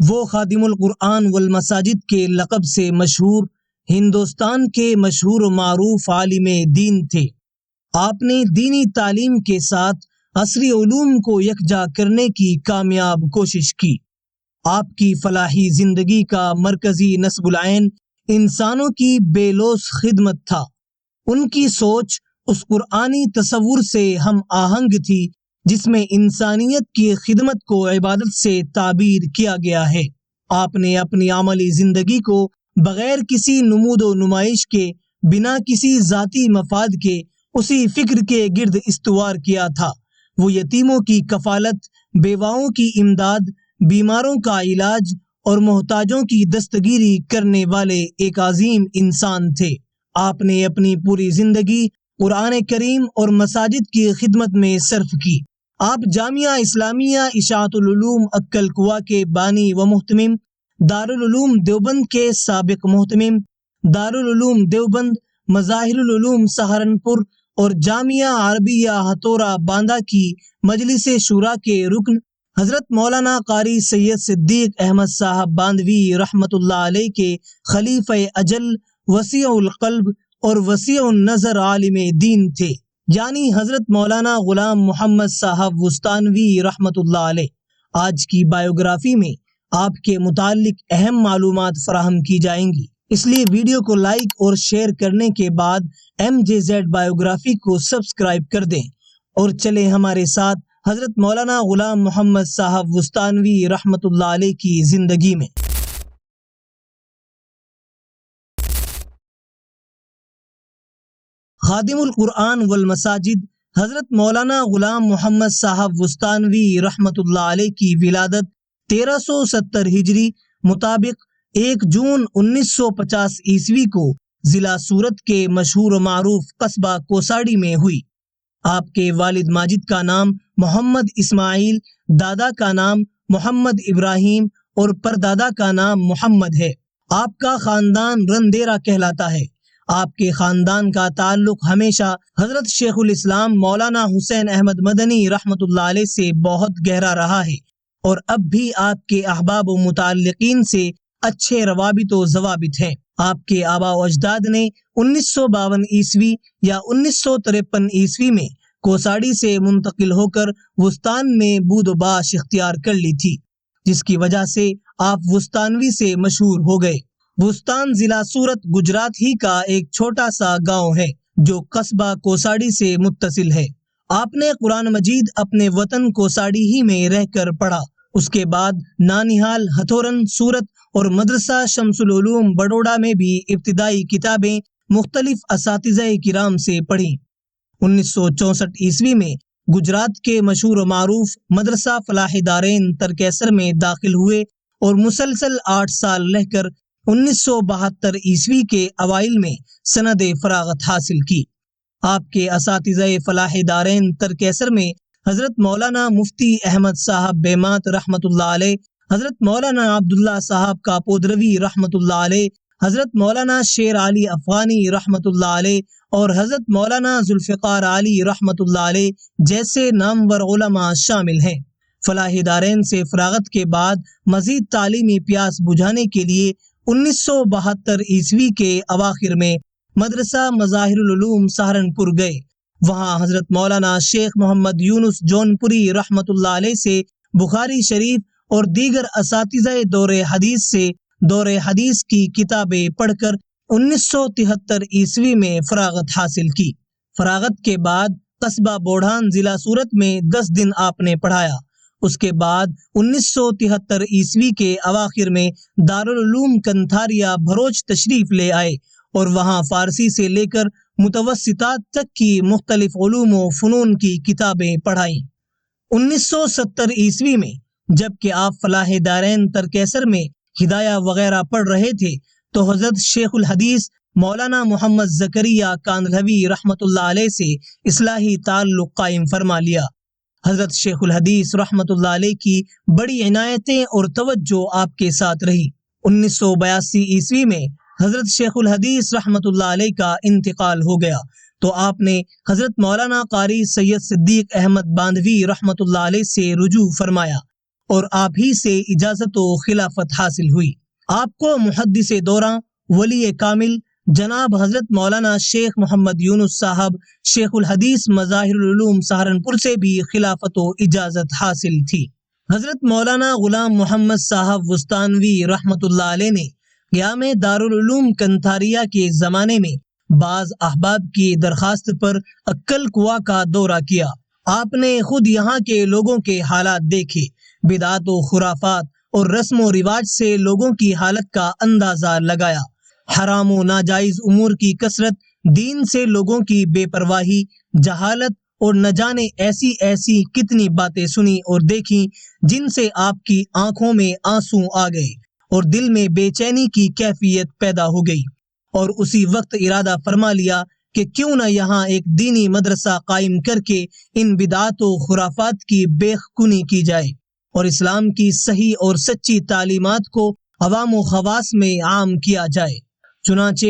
وہ خادم القرآن والمساجد کے لقب سے مشہور ہندوستان کے مشہور و معروف عالم دین تھے۔ آپ نے دینی تعلیم کے ساتھ عصری علوم کو یکجا کرنے کی کامیاب کوشش کی۔ آپ کی فلاحی زندگی کا مرکزی نصب العین انسانوں کی بے لوث خدمت تھا۔ ان کی سوچ اس قرآنی تصور سے ہم آہنگ تھی جس میں انسانیت کی خدمت کو عبادت سے تعبیر کیا گیا ہے۔ آپ نے اپنی عملی زندگی کو بغیر کسی نمود و نمائش کے، بنا کسی ذاتی مفاد کے، اسی فکر کے گرد استوار کیا تھا۔ وہ یتیموں کی کفالت، بیواؤں کی امداد، بیماروں کا علاج اور محتاجوں کی دستگیری کرنے والے ایک عظیم انسان تھے۔ آپ نے اپنی پوری زندگی قرآن کریم اور مساجد کی خدمت میں صرف کی۔ آپ جامعہ اسلامیہ اشاعت العلوم اکل کوا کے بانی و محتمم، دارالعلوم دیوبند کے سابق محتمم، دارالعلوم دیوبند، مظاہر العلوم سہارنپور اور جامعہ عربیہ ہتھورا باندہ کی مجلس شورا کے رکن حضرت مولانا قاری سید صدیق احمد صاحب باندوی رحمۃ اللہ علیہ کے خلیفہ اجل، وسیع القلب اور وسیع النظر عالم دین تھے، یعنی حضرت مولانا غلام محمد صاحب وستانوی رحمۃ اللہ علیہ۔ آج کی بایوگرافی میں آپ کے متعلق اہم معلومات فراہم کی جائیں گی، اس لیے ویڈیو کو لائک اور شیئر کرنے کے بعد MJZ بایوگرافی کو سبسکرائب کر دیں اور چلیں ہمارے ساتھ حضرت مولانا غلام محمد صاحب وستانوی رحمۃ اللہ علیہ کی زندگی میں۔ خادم القرآن والمساجد حضرت مولانا غلام محمد صاحب وستانوی رحمۃ اللہ علیہ کی ولادت 1370 ہجری مطابق 1 جون 1950 عیسوی کو ضلع سورت کے مشہور و معروف قصبہ کوساڑی میں ہوئی۔ آپ کے والد ماجد کا نام محمد اسماعیل، دادا کا نام محمد ابراہیم اور پردادا کا نام محمد ہے۔ آپ کا خاندان رندیرا کہلاتا ہے۔ آپ کے خاندان کا تعلق ہمیشہ حضرت شیخ الاسلام مولانا حسین احمد مدنی رحمۃ اللہ علیہ سے بہت گہرا رہا ہے، اور اب بھی آپ کے احباب و متعلقین سے اچھے روابط و ضوابط ہیں۔ آپ کے آبا و اجداد نے 1952 عیسوی یا 1953 عیسوی میں کوساڑی سے منتقل ہو کر وستان میں بود و باش اختیار کر لی تھی، جس کی وجہ سے آپ وستانوی سے مشہور ہو گئے۔ وستان ضلع سورت گجرات ہی کا ایک چھوٹا سا گاؤں ہے جو قصبہ کوساڑی سے متصل ہے۔ آپ نے قرآن مجید اپنے وطن کوساڑی ہی میں رہ کر پڑھا۔ اس کے بعد نانیہال، ہتھورن، سورت اور مدرسہ شمس العلوم بڑوڑا میں بھی ابتدائی کتابیں مختلف اساتذہ کرام سے پڑھیں۔ 1964 عیسوی میں گجرات کے مشہور و معروف مدرسہ فلاح دارین ترکیسر میں داخل ہوئے اور مسلسل 8 سال رہ کر 1972 عیسوی کے اوائل میں سند فراغت حاصل کی۔ آپ کے اساتذہ فلاح دارین ترکیسر میں حضرت مولانا مفتی احمد صاحب بیمات رحمۃ اللہ علیہ، حضرت مولانا عبداللہ صاحب کاپودروی رحمۃ اللہ علیہ، حضرت مولانا شیر علی افغانی رحمۃ اللہ علیہ اور حضرت مولانا ذوالفقار علی رحمۃ اللہ علیہ جیسے نامور علماء شامل ہیں۔ فلاح دارین سے فراغت کے بعد مزید تعلیمی پیاس بجھانے کے لیے 1972 عیسوی کے اواخر میں مدرسہ مظاہر العلوم سہارنپور گئے۔ وہاں حضرت مولانا شیخ محمد یونس جونپوری رحمۃ اللہ علیہ سے بخاری شریف اور دیگر اساتذہ دور حدیث کی کتابیں پڑھ کر 1973 عیسوی میں فراغت حاصل کی۔ فراغت کے بعد قصبہ بوڑھان ضلع سورت میں 10 دن آپ نے پڑھایا۔ اس کے بعد 1973 عیسوی کے اواخر میں دارالعلوم کنتھاریا بھروچ تشریف لے آئے اور وہاں فارسی سے لے کر متوسطات تک کی مختلف علوم و فنون کی کتابیں پڑھائیں۔ 1970 عیسوی میں جبکہ آپ فلاح دارین ترکیسر میں ہدایہ وغیرہ پڑھ رہے تھے تو حضرت شیخ الحدیث مولانا محمد زکریا کاندھلوی رحمۃ اللہ علیہ سے اصلاحی تعلق قائم فرما لیا۔ حضرت شیخ الحدیث رحمۃ اللہ علیہ کی بڑی عنایتیں اور توجہ آپ کے ساتھ رہی۔ 1982 عیسوی میں حضرت شیخ الحدیث رحمۃ اللہ علیہ کا انتقال ہو گیا تو آپ نے حضرت مولانا قاری سید صدیق احمد باندوی رحمۃ اللہ علیہ سے رجوع فرمایا اور آپ ہی سے اجازت و خلافت حاصل ہوئی۔ آپ کو محدث دوران ولی کامل جناب حضرت مولانا شیخ محمد یونس صاحب شیخ الحدیث مظاہر العلوم سہارنپور سے بھی خلافت و اجازت حاصل تھی۔ حضرت مولانا غلام محمد صاحب وستانوی رحمۃ اللہ علیہ نے قیام دارالعلوم کنتھاریا کے زمانے میں بعض احباب کی درخواست پر اکل کوا کا دورہ کیا۔ آپ نے خود یہاں کے لوگوں کے حالات دیکھے، بدعات و خرافات اور رسم و رواج سے لوگوں کی حالت کا اندازہ لگایا، حرام و ناجائز امور کی کثرت، دین سے لوگوں کی بے پرواہی، جہالت اور نہ جانے ایسی ایسی کتنی باتیں سنی اور دیکھی جن سے آپ کی آنکھوں میں آنسو آ گئے اور دل میں بے چینی کی کیفیت پیدا ہو گئی، اور اسی وقت ارادہ فرما لیا کہ کیوں نہ یہاں ایک دینی مدرسہ قائم کر کے ان بدعات و خرافات کی بے خونی کی جائے اور اسلام کی صحیح اور سچی تعلیمات کو عوام و خواص میں عام کیا جائے۔ چنانچہ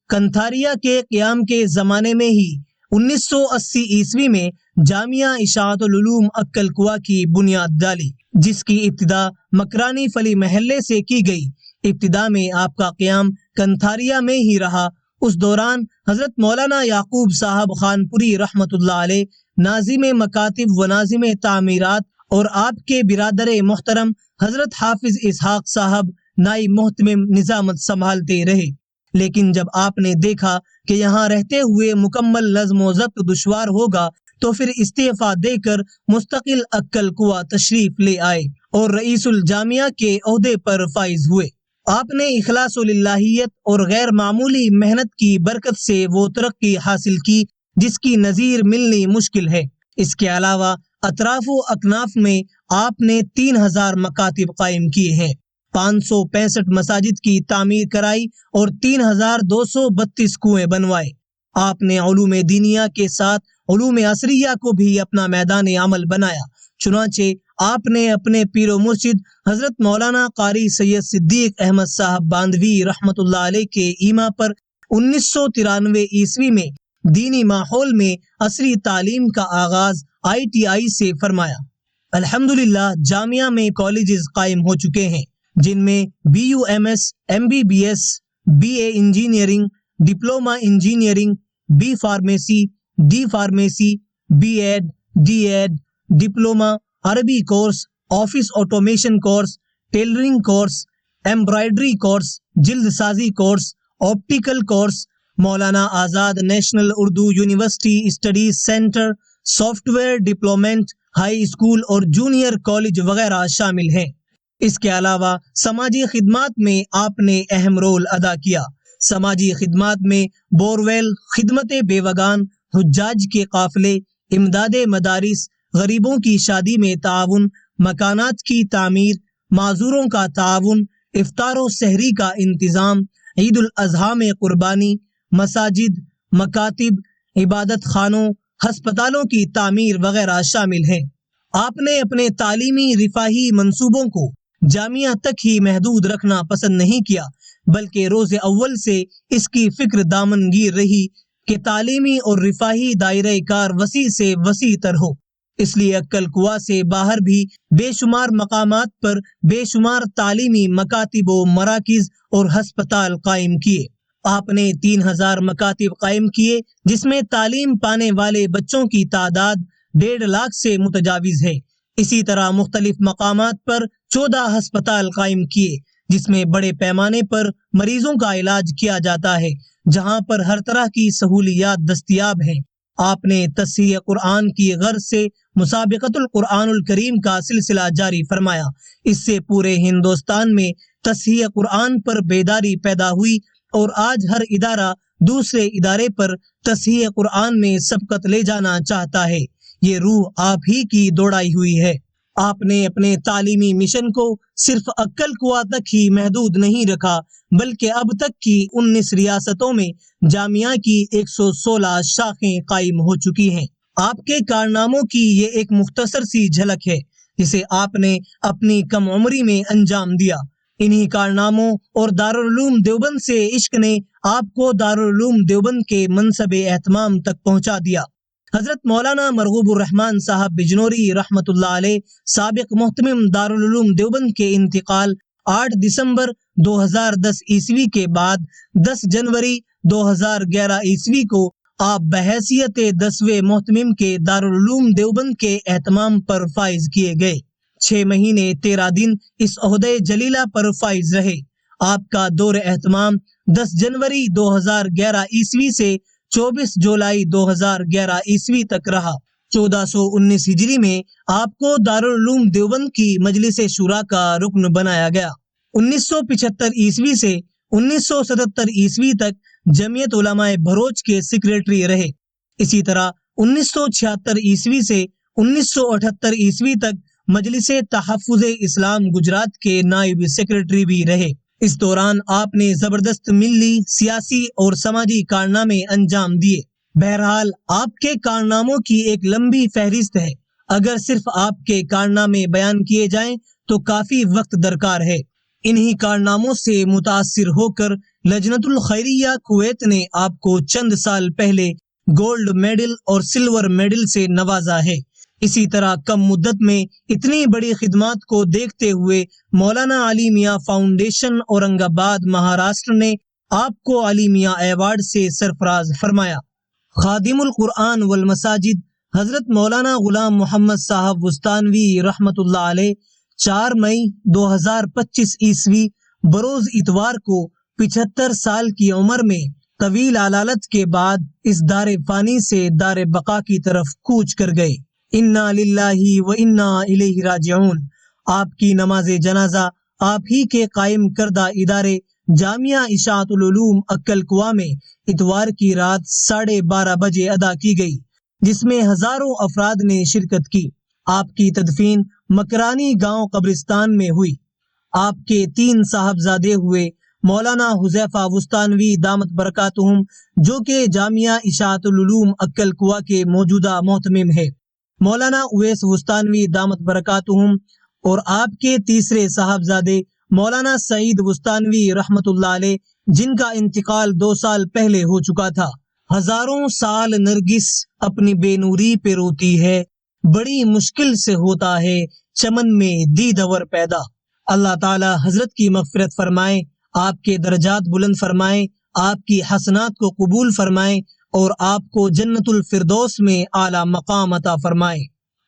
کنتھاریا کے قیام کے زمانے میں ہی 1980 عیسوی میں جامعہ اشاعت العلوم اکل کوا کی بنیاد ڈالی، جس کی ابتدا مکرانی فلی محلے سے کی گئی۔ ابتدا میں آپ کا قیام کنتھاریا میں ہی رہا۔ اس دوران حضرت مولانا یعقوب صاحب خانپوری رحمۃ اللہ علیہ ناظم مکاتب و ناظم تعمیرات اور آپ کے برادر محترم حضرت حافظ اسحاق صاحب نائب محتمم نظامت سنبھالتے رہے، لیکن جب آپ نے دیکھا کہ یہاں رہتے ہوئے مکمل نظم و ضبط دشوار ہوگا تو پھر استعفیٰ دے کر مستقل اکل کوا تشریف لے آئے اور رئیس الجامعہ کے عہدے پر فائز ہوئے۔ آپ نے اخلاص و للہیت اور غیر معمولی محنت کی برکت سے وہ ترقی حاصل کی جس کی نظیر ملنی مشکل ہے۔ اس کے علاوہ اطراف و اکناف میں آپ نے 3000 مکاتب قائم کیے ہیں، 565 مساجد کی تعمیر کرائی اور 3232 کنویں بنوائے۔ آپ نے علوم دینیا کے ساتھ علوم عصریہ کو بھی اپنا میدان عمل بنایا۔ چنانچہ آپ نے اپنے پیر و مرشد حضرت مولانا قاری سید صدیق احمد صاحب باندھوی رحمۃ اللہ علیہ کے ایما پر 1993 عیسوی میں دینی ماحول میں عصری تعلیم کا آغاز ITI سے فرمایا۔ الحمدللہ جامعہ میں کالجز قائم ہو چکے ہیں جن میں BUMS، MBBS، BA engineering, diploma engineering, B pharmacy, D pharmacy, B.Ed، D.Ed، diploma عربی course, office automation course, tailoring course, embroidery course, جلد سازی course, optical course, Maulana Azad national Urdu university studies centre, software development, high school اور junior college وغیرہ شامل ہیں۔ اس کے علاوہ سماجی خدمات میں آپ نے اہم رول ادا کیا۔ سماجی خدمات میں بورویل، خدمت بیوگان، حجاج کے قافلے، امداد مدارس، غریبوں کی شادی میں تعاون، مکانات کی تعمیر، معذوروں کا تعاون، افطار و سحری کا انتظام، عید الاضحیٰ میں قربانی، مساجد، مکاتب، عبادت خانوں، ہسپتالوں کی تعمیر وغیرہ شامل ہیں۔ آپ نے اپنے تعلیمی رفاہی منصوبوں کو جامعہ تک ہی محدود رکھنا پسند نہیں کیا، بلکہ روز اول سے اس کی فکر دامن گیر رہی کہ تعلیمی اور رفاہی دائرہ کار وسیع سے وسیع تر ہو۔ اس لیے اکل کوا سے باہر بھی بے شمار مقامات پر بے شمار تعلیمی مکاتب و مراکز اور ہسپتال قائم کیے۔ آپ نے 3000 مکاتب قائم کیے جس میں تعلیم پانے والے بچوں کی تعداد 1.5 لاکھ سے متجاوز ہے۔ اسی طرح مختلف مقامات پر 14 ہسپتال قائم کیے جس میں بڑے پیمانے پر مریضوں کا علاج کیا جاتا ہے، جہاں پر ہر طرح کی سہولیات دستیاب ہیں۔ آپ نے تصحیح قرآن کی غرض سے مسابقۃ القرآن الکریم کا سلسلہ جاری فرمایا۔ اس سے پورے ہندوستان میں تصحیح قرآن پر بیداری پیدا ہوئی اور آج ہر ادارہ دوسرے ادارے پر تصحیح قرآن میں سبقت لے جانا چاہتا ہے۔ یہ روح آپ ہی کی دوڑائی ہوئی ہے۔ آپ نے اپنے تعلیمی مشن کو صرف اکل کوا تک ہی محدود نہیں رکھا، بلکہ اب تک کی 19 ریاستوں میں جامعہ کی 116 شاخیں قائم ہو چکی ہیں۔ آپ کے کارناموں کی یہ ایک مختصر سی جھلک ہے جسے آپ نے اپنی کم عمری میں انجام دیا۔ انہی کارناموں اور دارالعلوم دیوبند سے عشق نے آپ کو دارالعلوم دیوبند کے منصب اہتمام تک پہنچا دیا۔ حضرت مولانا مرغوب الرحمان صاحب بجنوری رحمۃ اللہ علیہ سابق محتمم دارالعلوم دیوبند کے انتقال 8 دسمبر 2010 عیسوی کے بعد 10 جنوری 2011 عیسوی کو آپ بحیثیت 10ویں محتمم کے دارالعلوم دیوبند کے اہتمام پر فائز کیے گئے۔ 6 مہینے 13 دن اس عہدے جلیلہ پر فائز رہے۔ آپ کا دور اہتمام 10 جنوری 2011 عیسوی سے 24 جولائی 2011 عیسوی تک رہا۔ 1419 ہجری میں آپ کو دارالعلوم دیوبند کی مجلس شورا کا رکن بنایا گیا۔ 1975 عیسوی سے 1977 عیسوی تک جمعیت علماء بھروچ کے سیکریٹری رہے۔ اسی طرح 1976 عیسوی سے 1978 عیسوی تک مجلس تحفظ اسلام گجرات کے نائب سیکریٹری بھی رہے۔ اس دوران آپ نے زبردست ملی، سیاسی اور سماجی کارنامے انجام دیے۔ بہرحال آپ کے کارناموں کی ایک لمبی فہرست ہے۔ اگر صرف آپ کے کارنامے بیان کیے جائیں تو کافی وقت درکار ہے۔ انہی کارناموں سے متاثر ہو کر لجنت الخیریہ کویت نے آپ کو چند سال پہلے گولڈ میڈل اور سلور میڈل سے نوازا ہے۔ اسی طرح کم مدت میں اتنی بڑی خدمات کو دیکھتے ہوئے مولانا علی میاں فاؤنڈیشن اورنگ آباد مہاراشٹر نے آپ کو علی میاں ایوارڈ سے سرفراز فرمایا۔ خادم القرآن والمساجد حضرت مولانا غلام محمد صاحب وستانوی رحمۃ اللہ علیہ 4 مئی 2025 عیسوی بروز اتوار کو 75 سال کی عمر میں طویل علالت کے بعد اس دار فانی سے دار بقا کی طرف کوچ کر گئے۔ انا للہ و انا الیہ راجعون۔ آپ کی نماز جنازہ آپ ہی کے قائم کردہ ادارے جامعہ اشاعت العلوم عکل کوا میں اتوار کی رات 12:30 بجے ادا کی گئی، جس میں ہزاروں افراد نے شرکت کی۔ آپ کی تدفین مکرانی گاؤں قبرستان میں ہوئی۔ آپ کے 3 صاحبزادے ہوئے مولانا حذیفہ وستانوی دامت برکاتہم، جو کہ جامعہ اشاعت العلوم عکل کوا کے موجودہ محتمم ہے، مولانا اویس وستانوی دامت برکاتہم، اور آپ کے تیسرے صاحبزادے مولانا سعید وستانوی رحمۃ اللہ علیہ، جن کا انتقال 2 سال پہلے ہو چکا تھا۔ ہزاروں سال نرگس اپنی بے نوری پہ روتی ہے، بڑی مشکل سے ہوتا ہے چمن میں دیدور پیدا۔ اللہ تعالی حضرت کی مغفرت فرمائے، آپ کے درجات بلند فرمائے، آپ کی حسنات کو قبول فرمائے اور آپ کو جنت الفردوس میں اعلیٰ مقام عطا فرمائے۔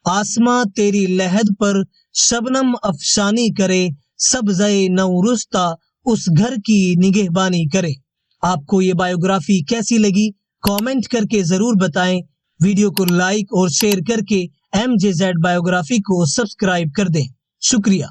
آسماں تیری لحد پر شبنم افشانی کرے، سبزے نورستا اس گھر کی نگہبانی کرے۔ آپ کو یہ بایوگرافی کیسی لگی کامنٹ کر کے ضرور بتائیں۔ ویڈیو کو لائک اور شیئر کر کے MJZ بایوگرافی کو سبسکرائب کر دیں۔ شکریہ۔